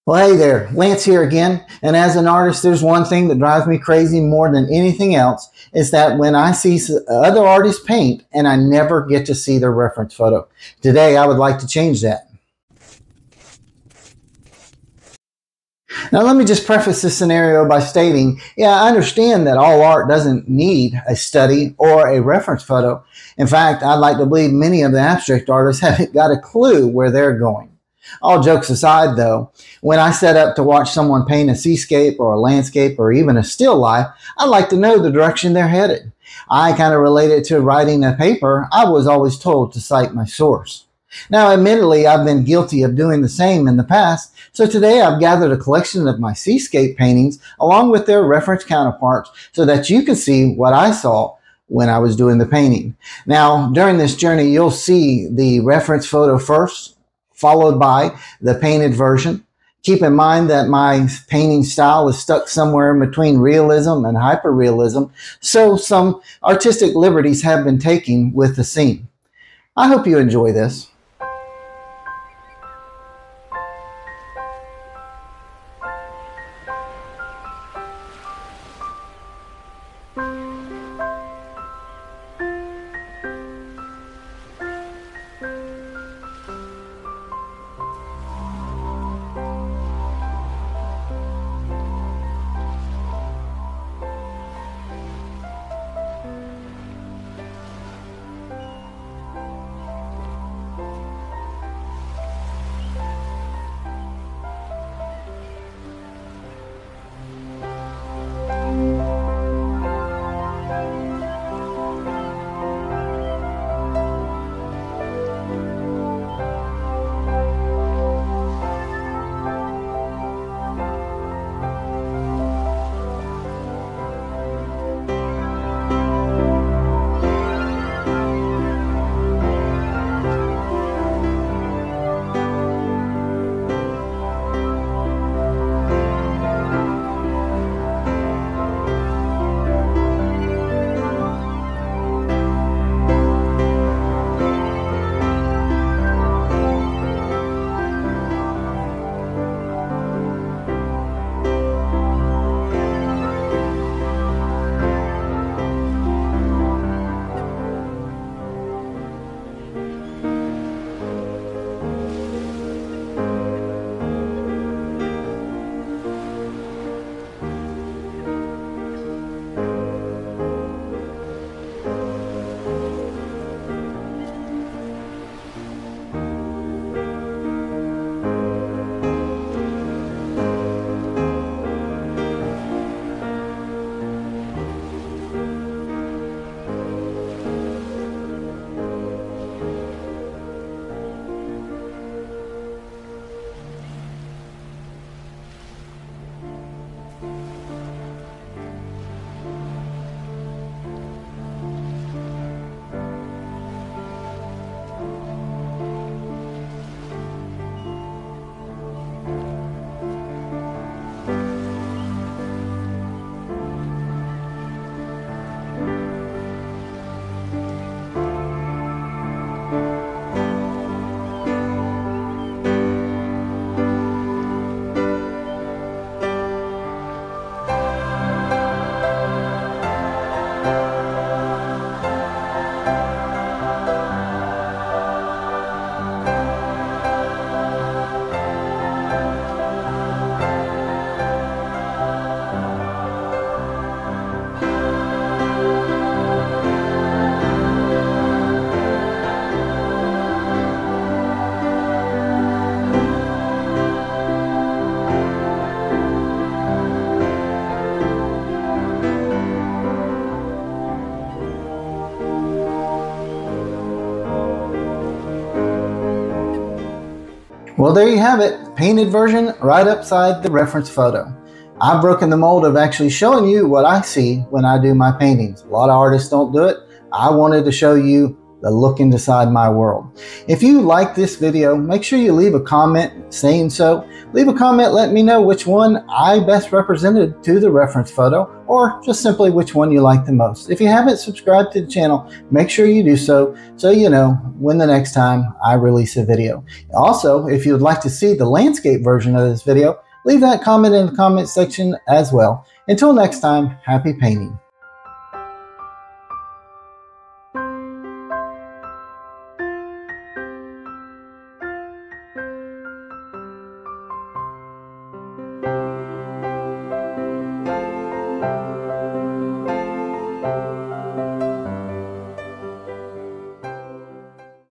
Well, hey there, Lance here again. And as an artist, there's one thing that drives me crazy more than anything else is that when I see other artists paint and I never get to see their reference photo. Today, I would like to change that. Now, let me just preface this scenario by stating, I understand that all art doesn't need a study or a reference photo. In fact, I'd like to believe many of the abstract artists haven't got a clue where they're going. All jokes aside, though, when I set up to watch someone paint a seascape or a landscape or even a still life, I like to know the direction they're headed. I kind of relate it to writing a paper. I was always told to cite my source. Now, admittedly, I've been guilty of doing the same in the past, so today I've gathered a collection of my seascape paintings along with their reference counterparts so that you can see what I saw when I was doing the painting. Now, during this journey, you'll see the reference photo first, followed by the painted version. Keep in mind that my painting style is stuck somewhere in between realism and hyperrealism, so some artistic liberties have been taken with the scene. I hope you enjoy this. Well, there you have it, painted version right upside the reference photo. I've broken the mold of actually showing you what I see when I do my paintings. A lot of artists don't do it. I wanted to show you the look inside my world. If you like this video, make sure you leave a comment saying so. Leave a comment letting me know which one I best represented to the reference photo, or just simply which one you like the most. If you haven't subscribed to the channel, make sure you do so you know when the next time I release a video. Also, if you would like to see the landscape version of this video, leave that comment in the comment section as well. Until next time, happy painting.